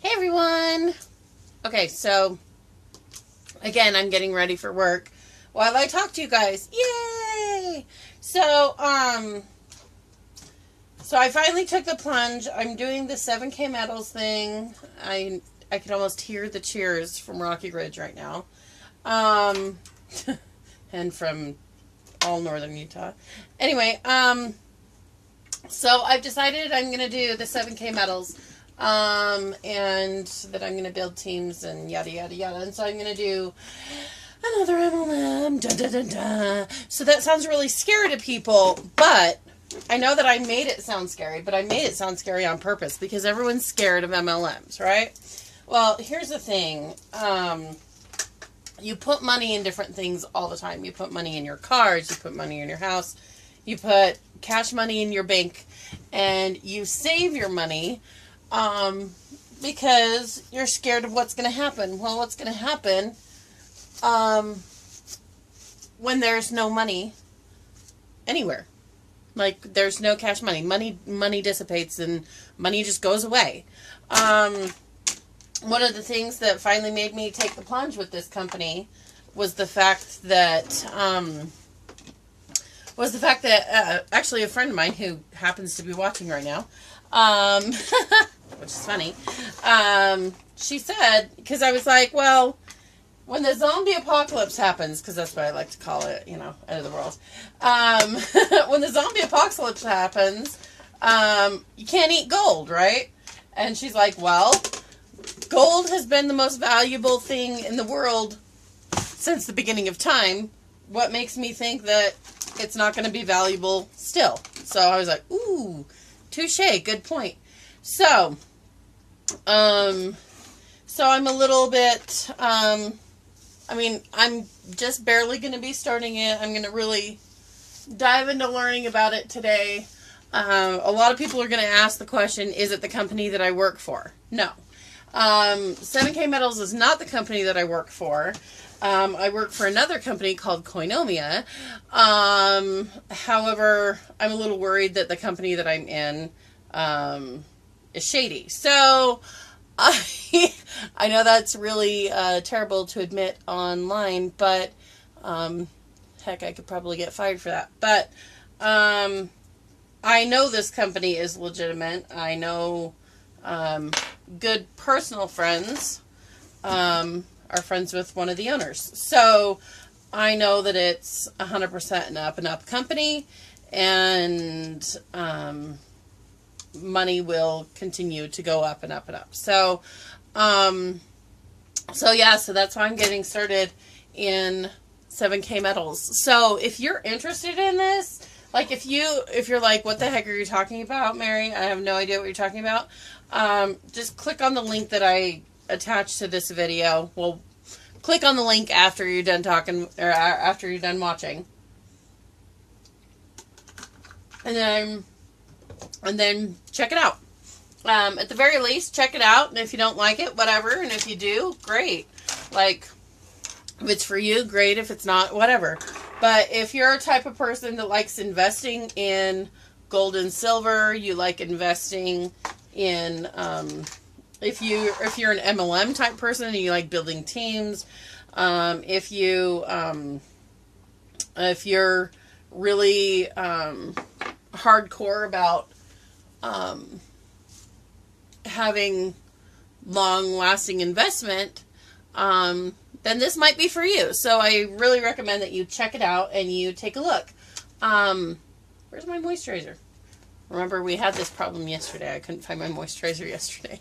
Hey everyone! Okay, so again, I'm getting ready for work while I talk to you guys. Yay! So I finally took the plunge. I'm doing the 7K medals thing. I can almost hear the cheers from Rocky Ridge right now. And from all northern Utah. Anyway, so I've decided I'm going to do the 7K medals. And that I'm going to build teams and yada, yada, yada. And so I'm going to do another MLM. Da, da, da, da. So that sounds really scary to people, but I know that I made it sound scary, but I made it sound scary on purpose because everyone's scared of MLMs, right? Well, here's the thing. You put money in different things all the time. You put money in your cars, you put money in your house, you put cash money in your bank, and you save your money because you're scared of what's going to happen. Well, what's going to happen when there's no money anywhere? Like, there's no cash money. Money dissipates and money just goes away. One of the things that finally made me take the plunge with this company was the fact that actually a friend of mine who happens to be watching right now, which is funny, she said, because I was like, well, when the zombie apocalypse happens, because that's what I like to call it, end of the world, when the zombie apocalypse happens, you can't eat gold, right? And she's like, well, gold has been the most valuable thing in the world since the beginning of time. What makes me think that it's not going to be valuable still? So I was like, ooh, touche, good point. So, I'm a little bit, I'm just barely going to be starting it. I'm going to really dive into learning about it today. A lot of people are going to ask the question, is it the company that I work for? No. 7K Metals is not the company that I work for. I work for another company called Koinomia. However, I'm a little worried that the company that I'm in is shady. So, I know that's really terrible to admit online, but heck, I could probably get fired for that. But I know this company is legitimate. I know good personal friends are friends with one of the owners. So I know that it's 100% an up-and-up company, and money will continue to go up and up and up. So, so that's why I'm getting started in 7K Metals. So if you're interested in this, like if you're like, what the heck are you talking about, Mary? I have no idea what you're talking about. Just click on the link that I attached to this video. Well, click on the link after you're done talking, or after you're done watching. And then check it out. At the very least, check it out. And if you don't like it, whatever. And if you do, great. Like, if it's for you, great. If it's not, whatever. But if you're a type of person that likes investing in gold and silver, you like investing in, if you're an MLM type person and you like building teams, if you're really hardcore about having long-lasting investment, then this might be for you. So I really recommend that you check it out and you take a look. Where's my moisturizer? Remember, we had this problem yesterday. I couldn't find my moisturizer yesterday.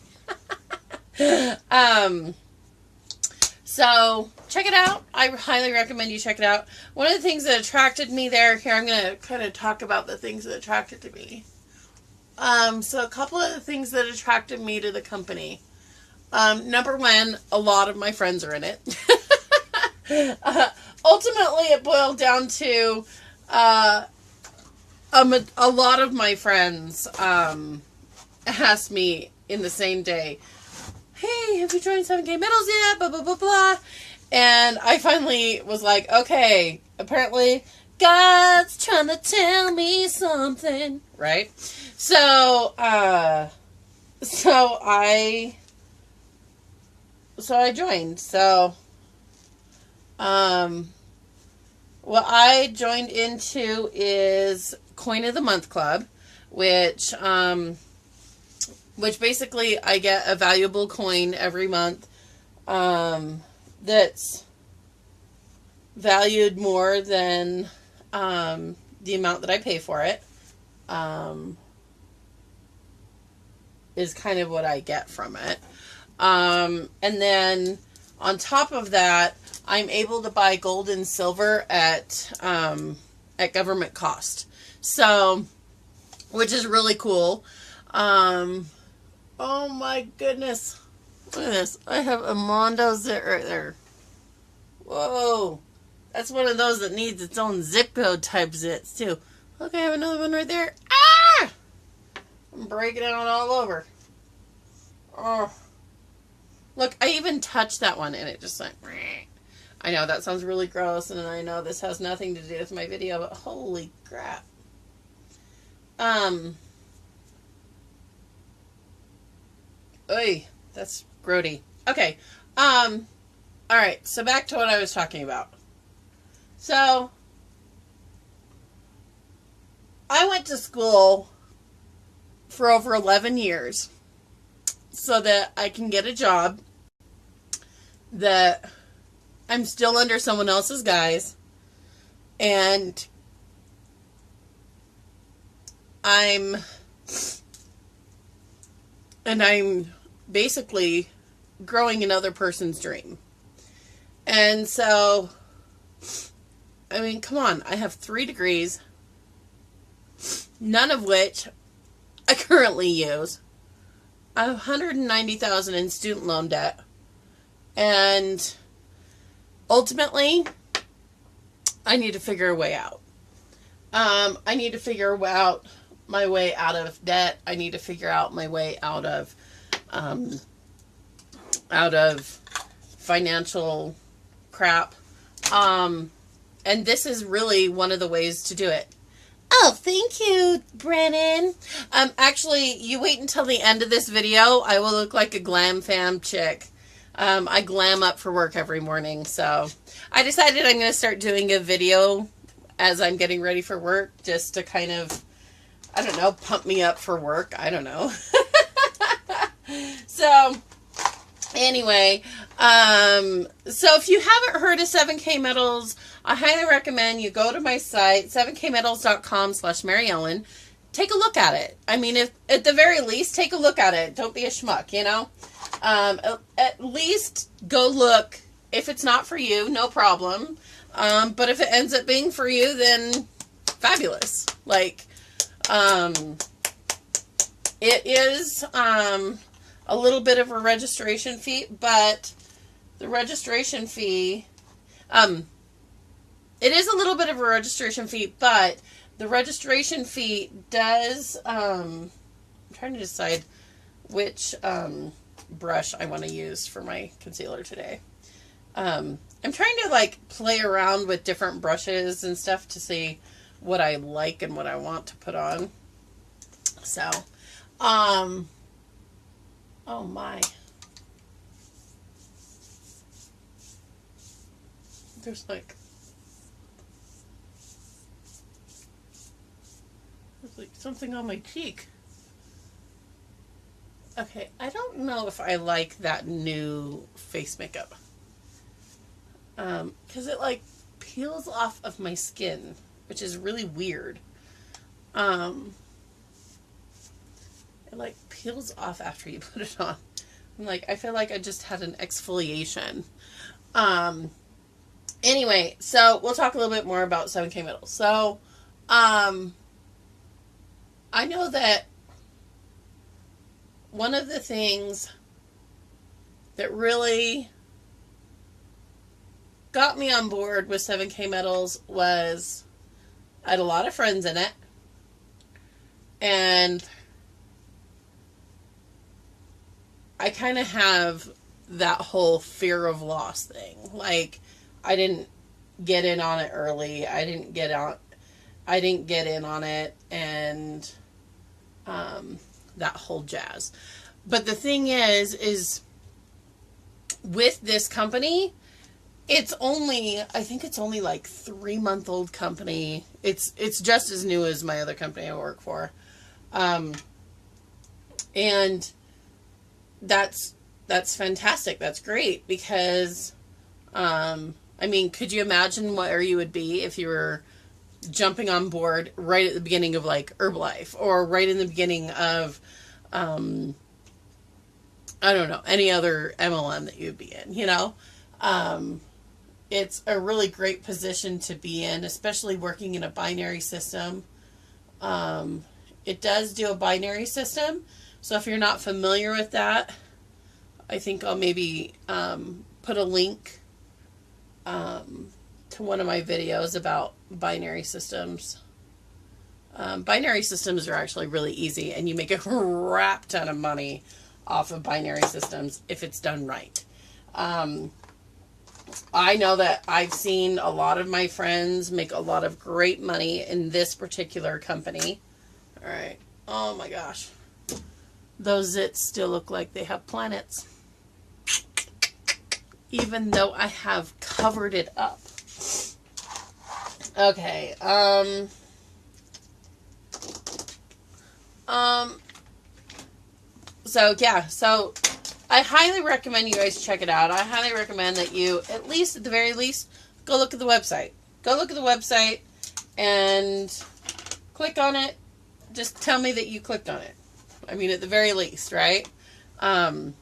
So check it out. I highly recommend you check it out. One of the things that attracted me there, here I'm going to kind of talk about the things that attracted to me. So a couple of the things that attracted me to the company. Number one, a lot of my friends are in it. Ultimately, it boiled down to a lot of my friends asked me in the same day, hey, have you joined 7K Metals yet? Blah, blah, blah, blah. And I finally was like, okay, apparently God's trying to tell me something, right? So I so I joined. So, what I joined into is Coin of the Month Club, which basically I get a valuable coin every month that's valued more than the amount that I pay for it. Is kind of what I get from it. And then on top of that, I'm able to buy gold and silver at government cost. So, which is really cool. Oh my goodness. Look at this. I have a Mondo zip right there. Whoa. That's one of those that needs its own zip code type zits too. Look, I have another one right there. Ah! I'm breaking out all over. Oh. Look, I even touched that one and it just like... I know that sounds really gross, and I know this has nothing to do with my video, but holy crap. Oy, that's grody. Okay. Alright, so back to what I was talking about. So, I went to school for over 11 years so that I can get a job that I'm still under someone else's guise, and I'm basically growing another person's dream. And so, I mean, come on, I have 3 degrees, none of which I currently use. I have $190,000 in student loan debt, and ultimately, I need to figure a way out. I need to figure out my way out of debt. I need to figure out my way out of financial crap. And this is really one of the ways to do it. Oh, thank you, Brennan. Actually, you wait until the end of this video. I will look like a glam fam chick. I glam up for work every morning, so I decided I'm going to start doing a video as I'm getting ready for work, just to kind of, I don't know, pump me up for work. I don't know. So, anyway, so if you haven't heard of 7K Metals, I highly recommend you go to my site, 7kmetals.com/MaryEllen. Take a look at it. I mean, if at the very least, take a look at it. Don't be a schmuck, you know? At least go look. If it's not for you, no problem. But if it ends up being for you, then fabulous. Like, it is a little bit of a registration fee, but the registration fee, it is a little bit of a registration fee, but the registration fee does, I'm trying to decide which brush I want to use for my concealer today. I'm trying to like play around with different brushes and stuff to see what I like and what I want to put on. So, oh my. There's like something on my cheek. Okay, I don't know if I like that new face makeup. Because it like peels off of my skin, which is really weird. It like peels off after you put it on. I'm like, I feel like I just had an exfoliation. Anyway, so we'll talk a little bit more about 7K Metals. So, I know that one of the things that really got me on board with 7K Metals was I had a lot of friends in it, and I kind of have that whole fear of loss thing. Like, I didn't get in on it early. I didn't get in on it, and that whole jazz. But the thing is with this company, it's only, I think it's only like 3-month-old company. It's just as new as my other company I work for. And that's fantastic. That's great because, I mean, could you imagine where you would be if you were jumping on board right at the beginning of like Herbalife, or right in the beginning of, I don't know, any other MLM that you'd be in, you know? It's a really great position to be in, especially working in a binary system. It does do a binary system. So if you're not familiar with that, I think I'll maybe put a link to one of my videos about binary systems. Binary systems are actually really easy, and you make a crap ton of money off of binary systems if it's done right. I know that I've seen a lot of my friends make a lot of great money in this particular company. All right. Oh my gosh. Those zits still look like they have planets. Even though I have covered it up. Okay. So yeah, so I highly recommend you guys check it out. I highly recommend that you, at the very least, go look at the website. Go look at the website and click on it. Just tell me that you clicked on it. I mean, at the very least, right? I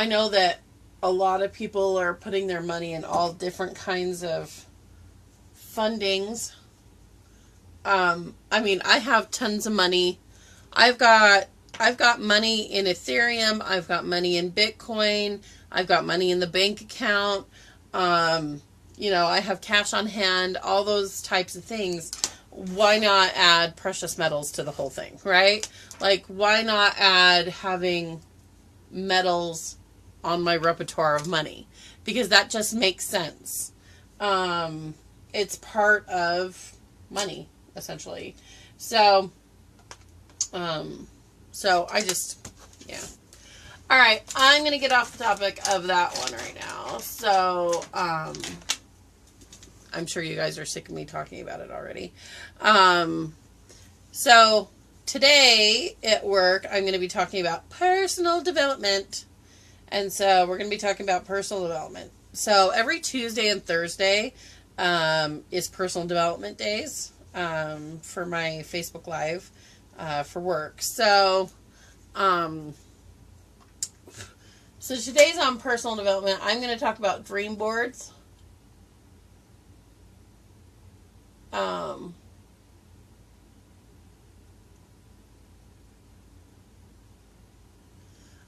know that a lot of people are putting their money in all different kinds of fundings. I mean, I have tons of money. I've got money in Ethereum. I've got money in Bitcoin. I've got money in the bank account. You know, I have cash on hand, all those types of things. Why not add precious metals to the whole thing, right? Like, why not add having metals on my repertoire of money? Because that just makes sense. It's part of money, essentially. So I just, yeah. All right, I'm going to get off the topic of that one right now. So, I'm sure you guys are sick of me talking about it already. So today at work, I'm going to be talking about personal development. And so we're going to be talking about personal development. So every Tuesday and Thursday is personal development days for my Facebook Live for work. So today's on personal development. I'm going to talk about dream boards.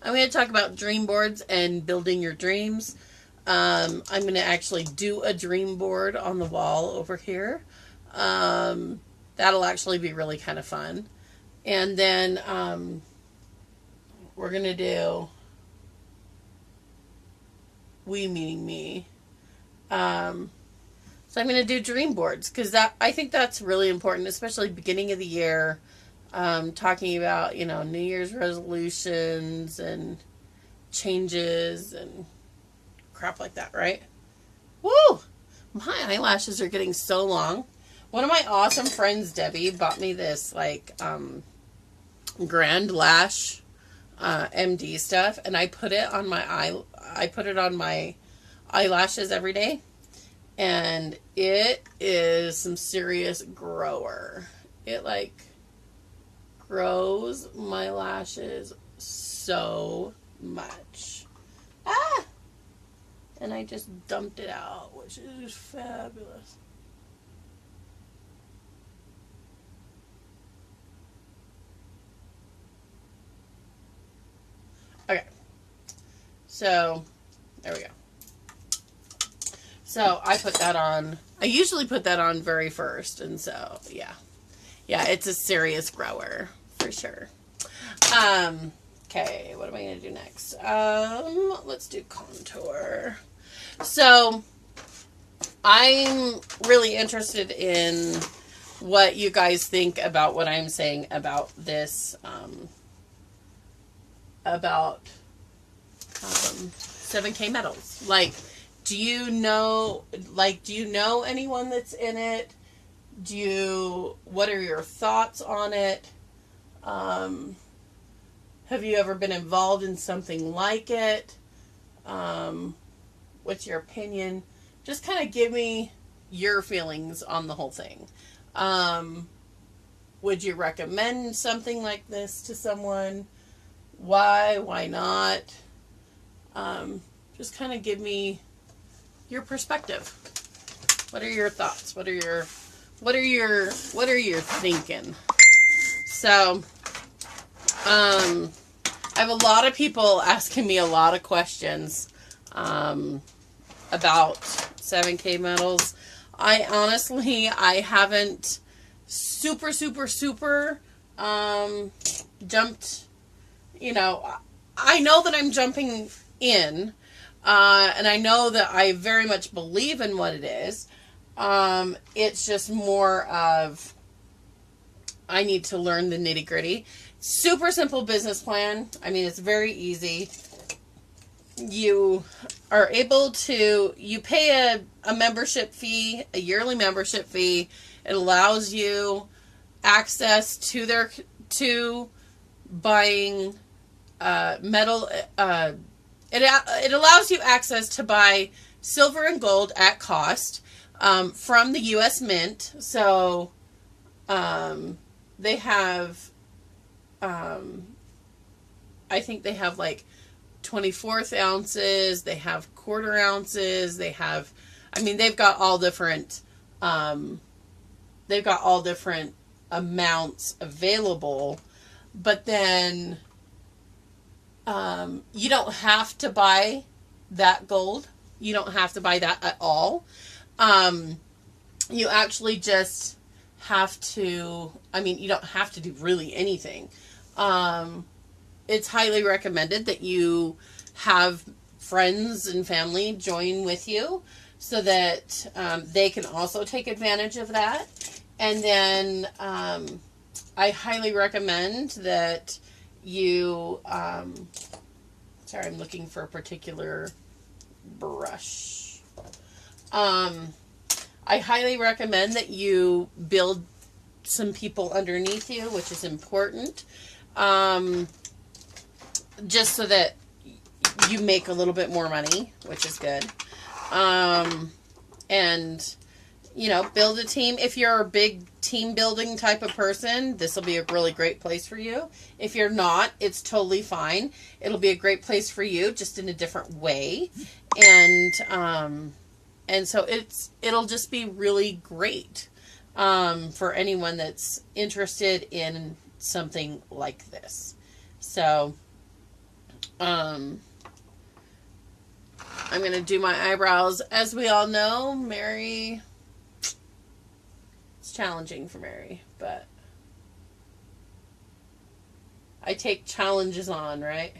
I'm going to talk about dream boards and building your dreams. I'm going to actually do a dream board on the wall over here. That'll actually be really kind of fun. And then we're going to do we meaning me. So I'm going to do dream boards because I think that's really important, especially beginning of the year. Talking about, you know, New Year's resolutions and changes and crap like that, right? Woo! My eyelashes are getting so long. One of my awesome friends, Debbie, bought me this, like, Grand Lash MD stuff, and I put it on my eyelashes every day. And it is some serious grower. It, like, grows my lashes so much. Ah! And I just dumped it out, which is fabulous. Okay. So, there we go. So, I put that on. I usually put that on very first. And so, yeah. Yeah, it's a serious grower. For sure. Okay, what am I going to do next? Let's do contour. So, I'm really interested in what you guys think about what I'm saying about this about 7K metals. Like, do you know anyone that's in it? What are your thoughts on it? Have you ever been involved in something like it? What's your opinion? Just kind of give me your feelings on the whole thing. Would you recommend something like this to someone? Why? Why not? Just kind of give me your perspective. What are your thoughts? What are your thinking? So, I have a lot of people asking me a lot of questions about 7K metals. I haven't super jumped, I know that I'm jumping in, and I know that I very much believe in what it is. It's just more of, I need to learn the nitty gritty. Super simple business plan. I mean, it's very easy. You are able to, you pay a membership fee, a yearly membership fee. It allows you access to buying metal. It allows you access to buy silver and gold at cost from the U.S. Mint. So they have, I think they have like 24th ounces. They have quarter ounces. They have, they've got all different. They've got all different amounts available, but then you don't have to buy that gold. You don't have to buy that at all. You actually just have to, you don't have to do really anything. It's highly recommended that you have friends and family join with you so that they can also take advantage of that. And then I highly recommend that you, sorry, I'm looking for a particular brush. I highly recommend that you build some people underneath you, which is important, just so that you make a little bit more money, which is good. And, build a team. If you're a big team building type of person, this will be a really great place for you. If you're not, it's totally fine. It'll be a great place for you, just in a different way. And so it'll just be really great for anyone that's interested in something like this. So, I'm going to do my eyebrows. As we all know, Mary, it's challenging for Mary, but I take challenges on, right?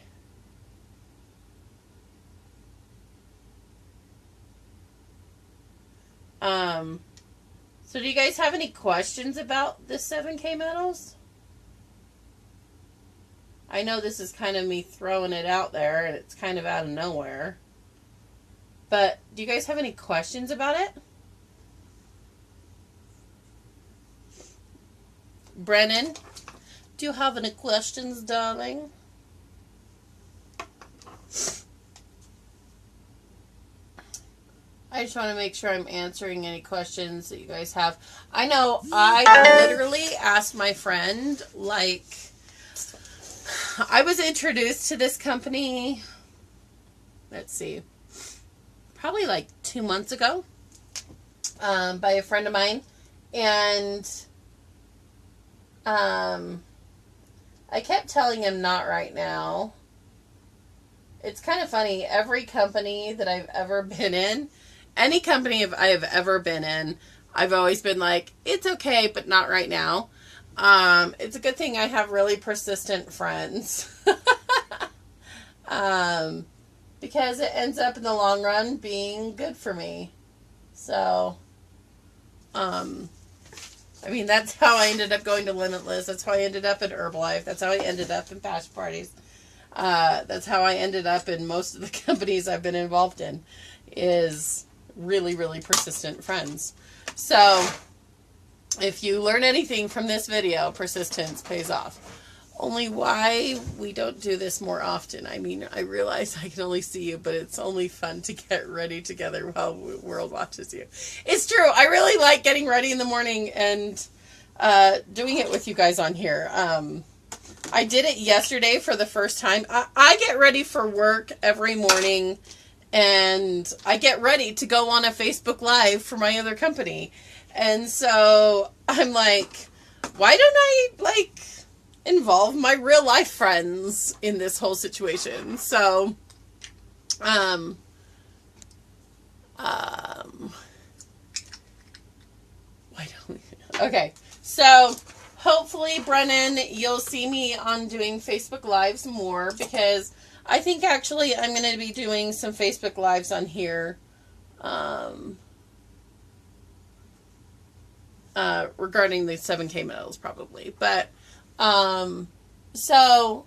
So do you guys have any questions about the 7K metals? I know this is kind of me throwing it out there, and it's kind of out of nowhere. But do you guys have any questions about it? Brennan, do you have any questions, darling? I just want to make sure I'm answering any questions that you guys have. I know I literally asked my friend, I was introduced to this company, let's see, probably 2 months ago, by a friend of mine. And I kept telling him not right now. It's kind of funny. Every company that I've ever been in, any company I have ever been in, I've always been like, it's okay, but not right now. It's a good thing I have really persistent friends. Because it ends up in the long run being good for me. So, that's how I ended up going to Limitless. That's how I ended up at Herbalife. That's how I ended up in Passion Parties. That's how I ended up in most of the companies I've been involved in, is really, really persistent friends. So if you learn anything from this video, persistence pays off. Only why we don't do this more often. I mean, I realize I can only see you, but it's only fun to get ready together while the world watches you. It's true. I really like getting ready in the morning and doing it with you guys on here. I did it yesterday for the first time. I get ready for work every morning, and I get ready to go on a Facebook Live for my other company. And so I'm like, why don't I, like, involve my real life friends in this whole situation? So, why don't we? Okay, so hopefully, Brennan, you'll see me on doing Facebook Lives more, because I think actually I'm going to be doing some Facebook Lives on here regarding the 7K medals probably. But so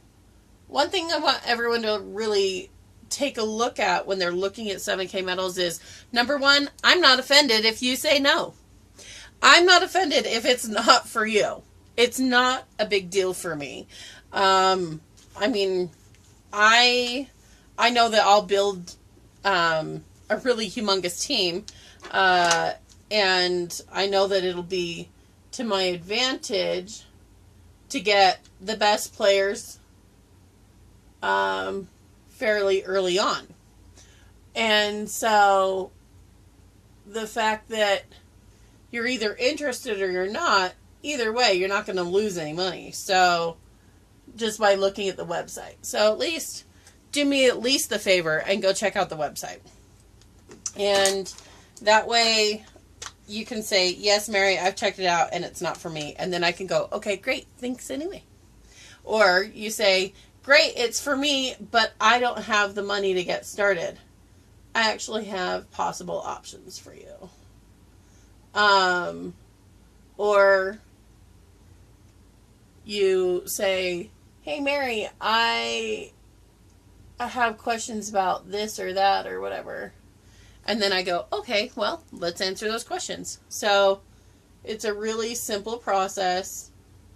one thing I want everyone to really take a look at when they're looking at 7K medals is, number one, I'm not offended if you say no. I'm not offended if it's not for you. It's not a big deal for me. I mean, I know that I'll build a really humongous team, and I know that it'll be to my advantage to get the best players fairly early on. And so the fact that you're either interested or you're not, either way, you're not going to lose any money. So just by looking at the website. So at least do me at least the favor and go check out the website. And that way you can say, yes, Mary, I've checked it out and it's not for me. And then I can go, okay, great, thanks anyway. Or you say, great, it's for me, but I don't have the money to get started. I actually have possible options for you. Or you say, hey, Mary, I have questions about this or that or whatever. And then I go, okay, well, let's answer those questions. So it's a really simple process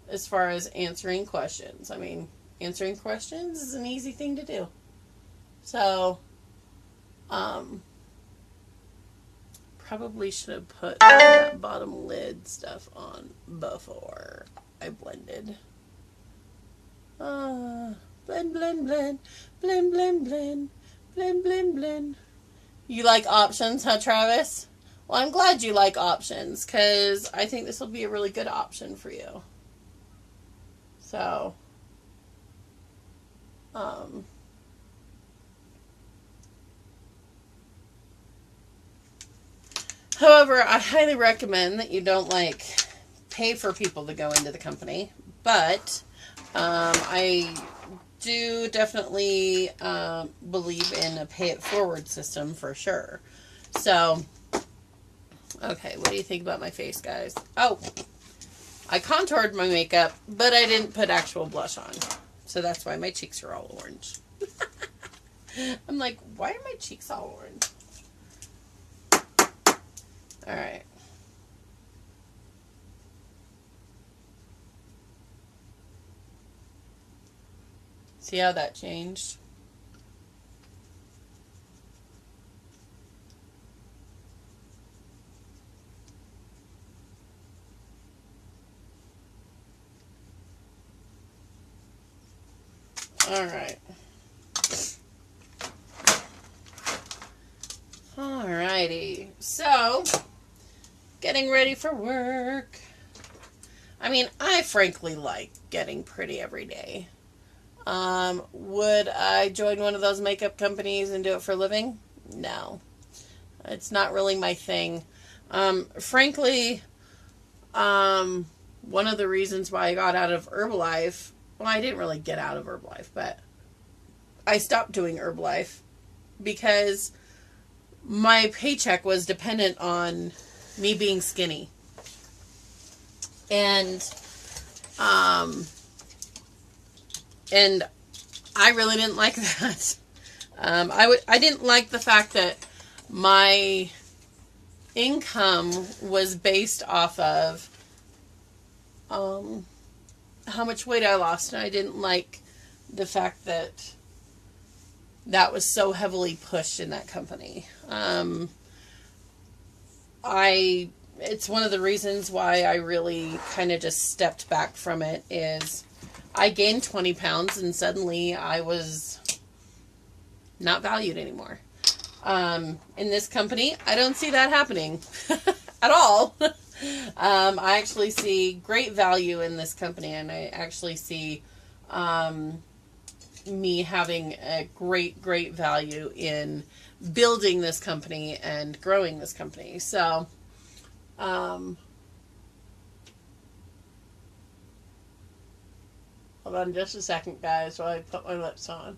as far as answering questions. I mean, answering questions is an easy thing to do. So, probably should have put that bottom lid stuff on before I blended. Blend, blend, blend, blend, blend, blend, blend, blend, blend. You like options, huh, Travis? Well, I'm glad you like options, because I think this will be a really good option for you. So, however, I highly recommend that you don't, like, pay for people to go into the company, but I do definitely believe in a pay-it-forward system for sure. So, okay, what do you think about my face, guys? Oh, I contoured my makeup, but I didn't put actual blush on. So that's why my cheeks are all orange. I'm like, why are my cheeks all orange? Alright. See how that changed? Alright. Alrighty. So, getting ready for work. I mean, I frankly like getting pretty every day. Would I join one of those makeup companies and do it for a living? No. It's not really my thing. Frankly, one of the reasons why I got out of Herbalife, well, I didn't really get out of Herbalife, but I stopped doing Herbalife because my paycheck was dependent on me being skinny. And I really didn't like that. I didn't like the fact that my income was based off of how much weight I lost, and I didn't like the fact that that was so heavily pushed in that company. It's one of the reasons why I really kind of just stepped back from it. Is I gained 20 pounds and suddenly I was not valued anymore. In this company, I don't see that happening at all. I actually see great value in this company, and I actually see me having a great value in building this company and growing this company. So, hold on just a second, guys, while I put my lips on.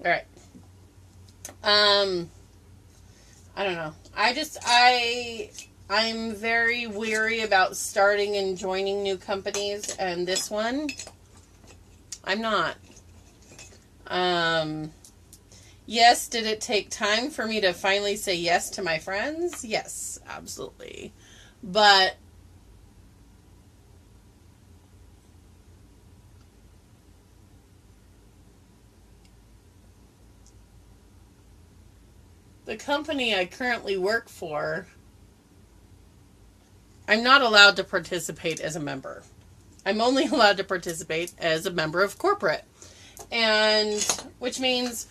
All right. I don't know. I'm very weary about starting and joining new companies, and this one, I'm not. Yes, did it take time for me to finally say yes to my friends? Yes, absolutely. But the company I currently work for, I'm not allowed to participate as a member. I'm only allowed to participate as a member of corporate. And which means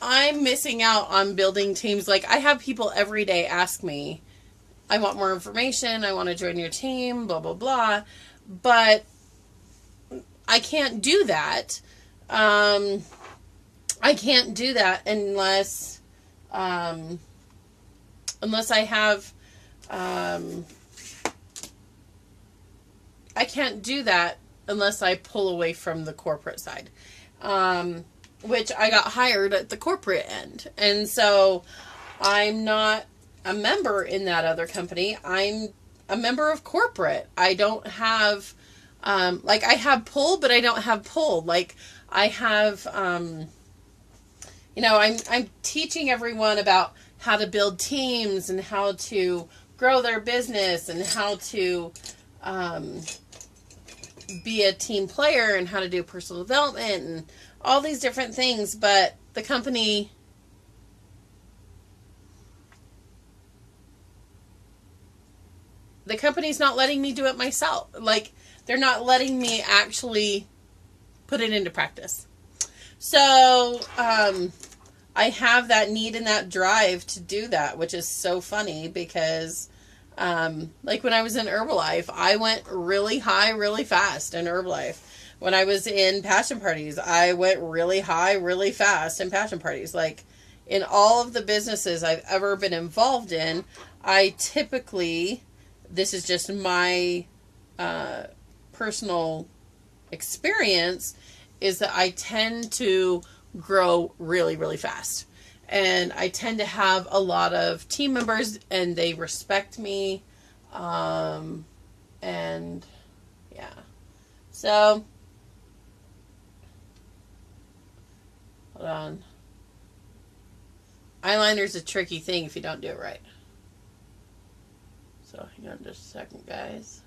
I'm missing out on building teams. Like, I have people every day ask me, I want more information, I want to join your team, blah, blah, blah. But I can't do that. I can't do that unless I have, I can't do that unless I pull away from the corporate side, which I got hired at the corporate end. And so I'm not a member in that other company. I'm a member of corporate. I don't have, like, I have pull, but I don't have pull. Like, I have, I'm teaching everyone about how to build teams and how to grow their business and how to be a team player and how to do personal development and all these different things. But the company's not letting me do it myself. Like, they're not letting me actually put it into practice. So, I have that need and that drive to do that, which is so funny because, like, when I was in Herbalife, I went really high, really fast in Herbalife. When I was in Passion Parties, I went really high, really fast in Passion Parties. Like, in all of the businesses I've ever been involved in, I typically, this is just my personal experience, is that I tend to grow really, really fast. And I tend to have a lot of team members and they respect me. And yeah. So, hold on. Eyeliner's a tricky thing if you don't do it right. So, hang on just a second, guys.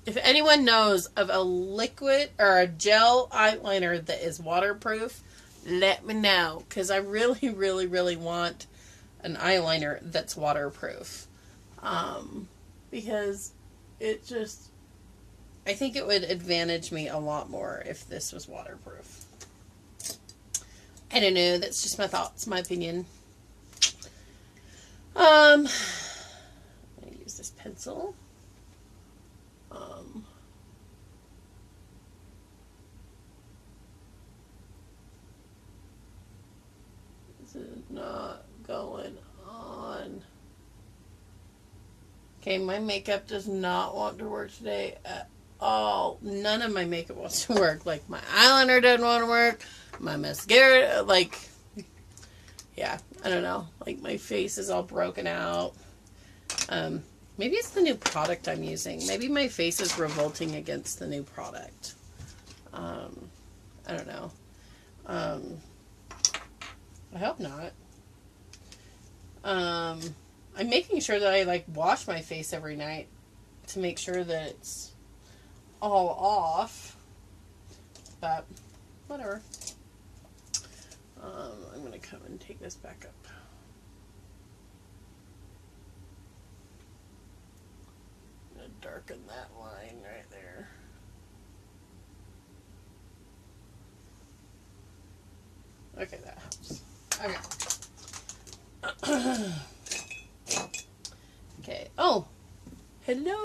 If anyone knows of a liquid or a gel eyeliner that is waterproof, let me know. Because I really, really, really want an eyeliner that's waterproof. Because it just, I think it would advantage me a lot more if this was waterproof. I don't know. That's just my thoughts, my opinion. I'm going to use this pencil. This is not going on. Okay, my makeup does not want to work today at all. None of my makeup wants to work. Like, my eyeliner doesn't want to work. My mascara, like, yeah, I don't know. Like, my face is all broken out. Maybe it's the new product I'm using. Maybe my face is revolting against the new product. I don't know. I hope not. I'm making sure that I, like, wash my face every night to make sure that it's all off. But, whatever. I'm going to come and take this back up. I'm going to darken that line right there. Okay, that helps. Okay. Okay. Oh, hello.